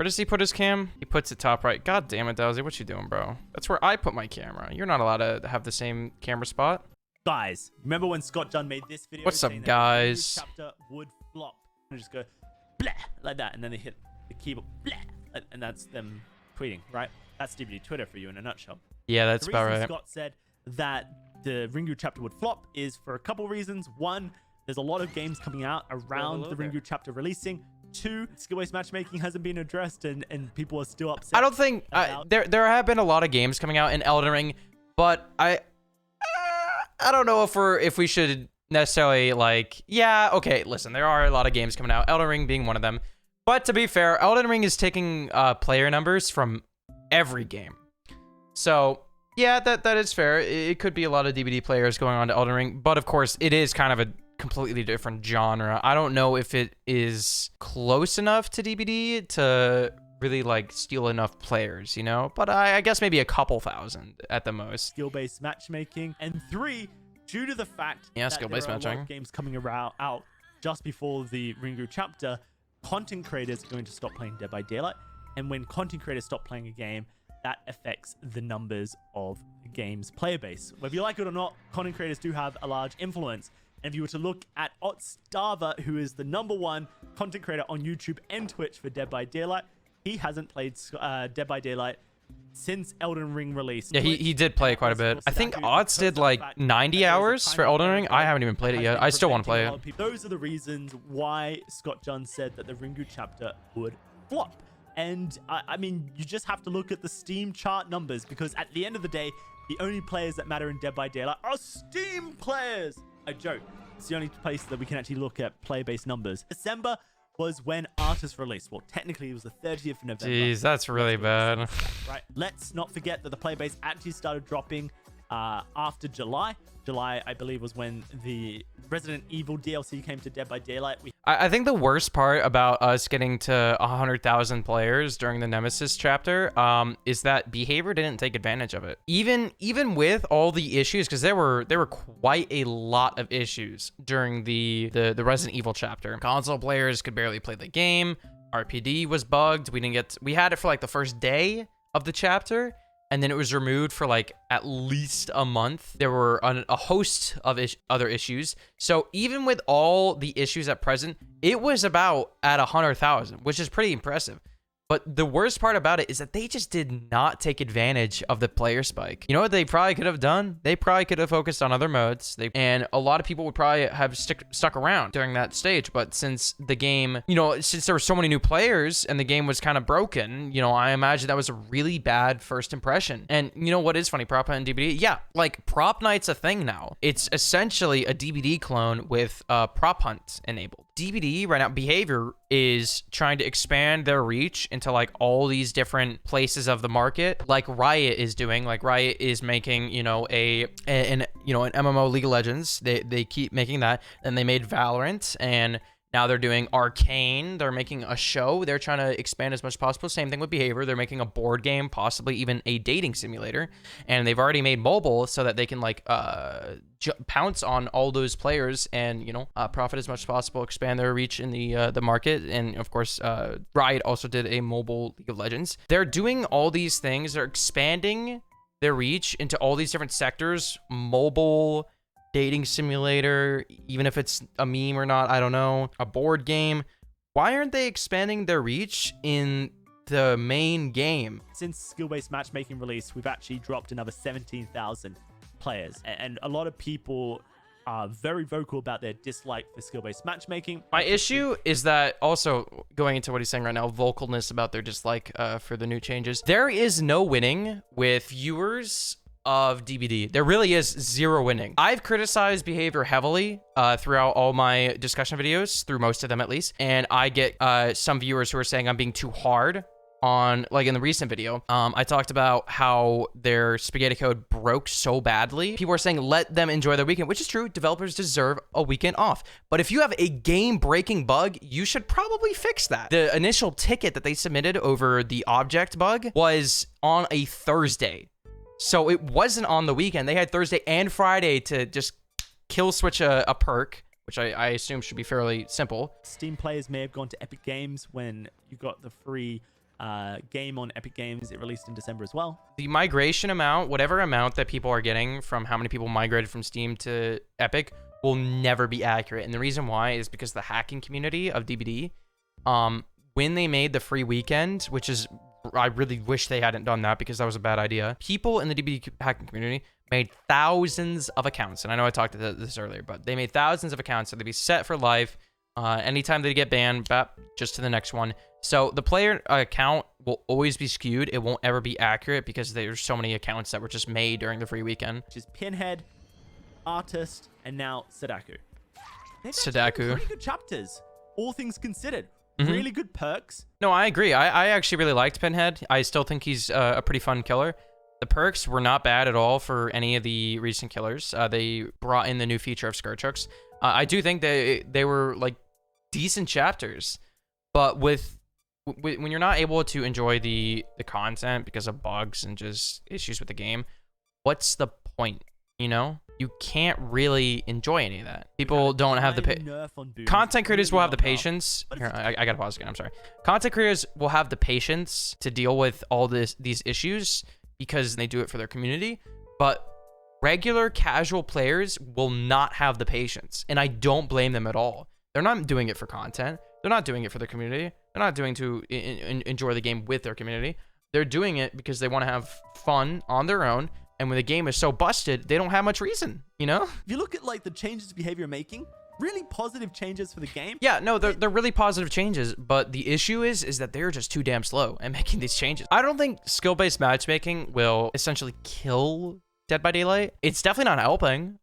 Where does he put his cam? He puts it top right. God damn it, Dowsey. What you doing, bro? That's where I put my camera. You're not allowed to have the same camera spot. Guys, remember when Scott Dunn made this video? What's up, guys? Chapter would flop. And just go, blah, like that. And then they hit the keyboard, blah. And that's them tweeting, right? That's DBD Twitter for you in a nutshell. Yeah, that's about right. Scott said that the Ringu chapter would flop is for a couple reasons. One, there's a lot of games coming out around the Ringu chapter releasing. Two, skill-based matchmaking hasn't been addressed and people are still upset. I don't think there have been a lot of games coming out in Elden Ring, but I don't know if we should necessarily like, yeah, okay, listen, there are a lot of games coming out, Elden Ring being one of them. But to be fair, Elden Ring is taking player numbers from every game. So yeah, that is fair. It could be a lot of DBD players going on to Elden Ring, but of course it is kind of a completely different genre. I don't know if it is close enough to DBD to really like steal enough players, you know? But I guess maybe a couple thousand at the most. Skill-based matchmaking. And three, due to the fact that skill-based there are a lot of games coming out just before the Ringu chapter, content creators are going to stop playing Dead by Daylight. And when content creators stop playing a game, that affects the numbers of the game's player base. Whether you like it or not, content creators do have a large influence. And if you were to look at Otstava, who is the #1 content creator on YouTube and Twitch for Dead by Daylight, he hasn't played Dead by Daylight since Elden Ring release. Yeah, he did play it quite a bit. I think Ots did like 90 hours for Elden Ring. I haven't even played it yet. I still want to play it. Those are the reasons why Scott Dunn said that the Ringu chapter would flop. And I mean, you just have to look at the Steam chart numbers, because at the end of the day, the only players that matter in Dead by Daylight are Steam players. I joke. It's the only place that we can actually look at player-based numbers. December was when Artist released. Well, technically, it was the 30th of November. Jeez, that's really bad. Right. Let's not forget that the player base actually started dropping after July. July, I believe, was when the Resident Evil DLC came to Dead by Daylight. I think the worst part about us getting to 100,000 players during the Nemesis chapter is that Behavior didn't take advantage of it. Even with all the issues, because there were quite a lot of issues during the Resident Evil chapter. Console players could barely play the game. RPD was bugged. We had it for like the first day of the chapter, and then it was removed for like at least a month. There were a host of other issues. So even with all the issues at present, it was about at 100,000, which is pretty impressive. But the worst part about it is that they just did not take advantage of the player spike. You know what they probably could have done? They probably could have focused on other modes. And a lot of people would probably have stuck around during that stage. But since the game, you know, since there were so many new players and the game was kind of broken, you know, I imagine that was a really bad first impression. And you know what is funny? Prop Hunt and DBD? Yeah, like Prop Night's a thing now. It's essentially a DBD clone with Prop Hunt enabled. DBD right now, Behavior is trying to expand their reach into like all these different places of the market, like Riot is doing. Like Riot is making, you know, an MMO League of Legends. They keep making that, and they made Valorant, and now they're doing Arcane. They're making a show. They're trying to expand as much as possible. Same thing with Behavior. They're making a board game, possibly even a dating simulator. And they've already made mobile so that they can like pounce on all those players and, you know, profit as much as possible, expand their reach in the market. And of course, Riot also did a mobile League of Legends. They're doing all these things. They're expanding their reach into all these different sectors, mobile, dating simulator, even if it's a meme or not, I don't know, a board game. Why aren't they expanding their reach in the main game? Since skill-based matchmaking release, we've actually dropped another 17,000 players, and a lot of people are very vocal about their dislike for skill-based matchmaking. My issue is that, also going into what he's saying right now, vocalness about their dislike for the new changes. There is no winning with viewers of DBD. There really is zero winning. I've criticized Behavior heavily throughout all my discussion videos, through most of them at least, and I get some viewers who are saying I'm being too hard on, like in the recent video, I talked about how their spaghetti code broke so badly. People are saying let them enjoy their weekend, which is true. Developers deserve a weekend off. But if you have a game-breaking bug, you should probably fix that. The initial ticket that they submitted over the object bug was on a Thursday. So it wasn't on the weekend. They had Thursday and Friday to just kill switch a perk, which I assume should be fairly simple. Steam players may have gone to Epic Games when you got the free game on Epic Games. It released in December as well. The migration amount, whatever amount that people are getting from how many people migrated from Steam to Epic, will never be accurate. And the reason why is because the hacking community of DBD, when they made the free weekend, which is, I really wish they hadn't done that because that was a bad idea. People in the DBD hacking community made thousands of accounts. And I know I talked about this earlier, but they made thousands of accounts that they'd be set for life. Anytime they get banned, just to the next one. So the player account will always be skewed. It won't ever be accurate because there's so many accounts that were just made during the free weekend. Which is Pinhead, Artist, and now Sadako. Sadako. Pretty good chapters, all things considered. Mm-hmm. Really good perks. No, I agree. I actually really liked Pinhead. I still think he's a pretty fun killer. The perks were not bad at all for any of the recent killers. They brought in the new feature of skirt hooks. I do think they were like decent chapters, but when you're not able to enjoy the content because of bugs and just issues with the game, what's the point? You know, you can't really enjoy any of that. People don't have the content creators will have the patience. Here, I gotta pause again. I'm sorry. Content creators will have the patience to deal with all these issues because they do it for their community, but regular casual players will not have the patience, and I don't blame them at all. They're not doing it for content. They're not doing it for the community. They're not doing to enjoy the game with their community. They're doing it because they want to have fun on their own. And when the game is so busted, they don't have much reason, you know? If you look at like the changes to behavior making, really positive changes for the game. Yeah, no, they're really positive changes. But the issue is that they're just too damn slow at making these changes. I don't think skill-based matchmaking will essentially kill Dead by Daylight. It's definitely not helping.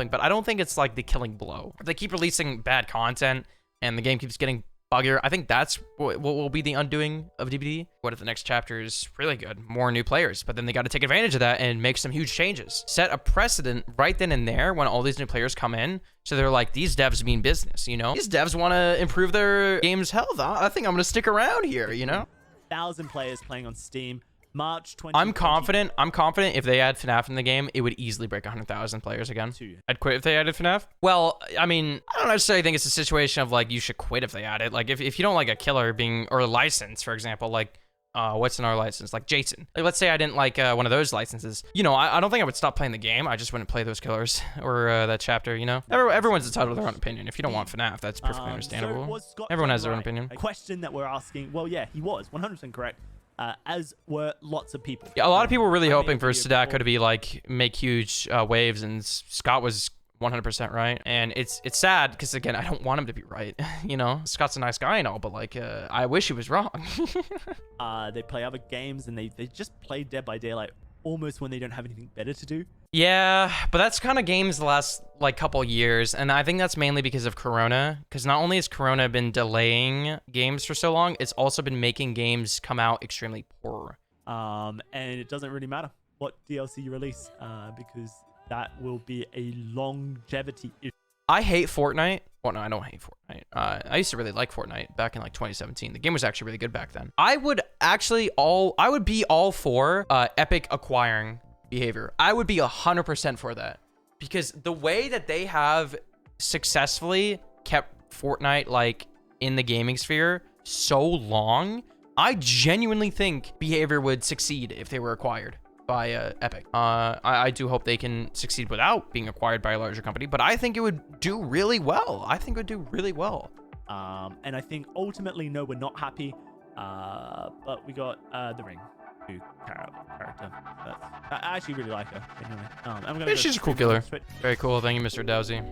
But I don't think it's like the killing blow. If they keep releasing bad content and the game keeps getting buggier, I think that's what will be the undoing of DBD. What if the next chapter is really good? More new players, but then they got to take advantage of that and make some huge changes. Set a precedent right then and there when all these new players come in. So they're like, these devs mean business, you know? These devs want to improve their game's health. I think I'm going to stick around here, you know? 1,000 players playing on Steam. March 2020. I'm confident if they add FNAF in the game, it would easily break 100,000 players again. I'd quit if they added FNAF. Well, I mean, I don't necessarily think it's a situation of like you should quit if they add it. Like if you don't like a killer being, or a license, for example, like what's another license? Like Jason. Like let's say I didn't like one of those licenses. You know, I don't think I would stop playing the game. I just wouldn't play those killers or that chapter, you know? Everyone's entitled to their own opinion. If you don't want FNAF, that's perfectly understandable. So everyone has their own opinion. A question that we're asking, well, yeah, he was 100% correct. As were lots of people. Yeah, a lot of people were really hoping for Sadako to be like make huge waves, and Scott was 100% right. And it's sad because again, I don't want him to be right. You know, Scott's a nice guy and all, but like I wish he was wrong. They play other games and they just play Dead by Daylight almost when they don't have anything better to do. Yeah, but that's kind of games the last like couple years, and I think that's mainly because of Corona. Because not only has Corona been delaying games for so long, it's also been making games come out extremely poor. And it doesn't really matter what DLC you release, because that will be a longevity issue. I hate Fortnite. Well, no, I don't hate Fortnite. I used to really like Fortnite back in like 2017. The game was actually really good back then. I would be all for Epic acquiring behavior. I would be 100% for that, because the way that they have successfully kept Fortnite like in the gaming sphere so long, I genuinely think behavior would succeed if they were acquired by Epic. I do hope they can succeed without being acquired by a larger company, but I think it would do really well. And I think ultimately, no, we're not happy. But we got the Ring character. I actually really like her. Anyway, she's a cool killer. Very cool. Thank you, Mr. Dowsey.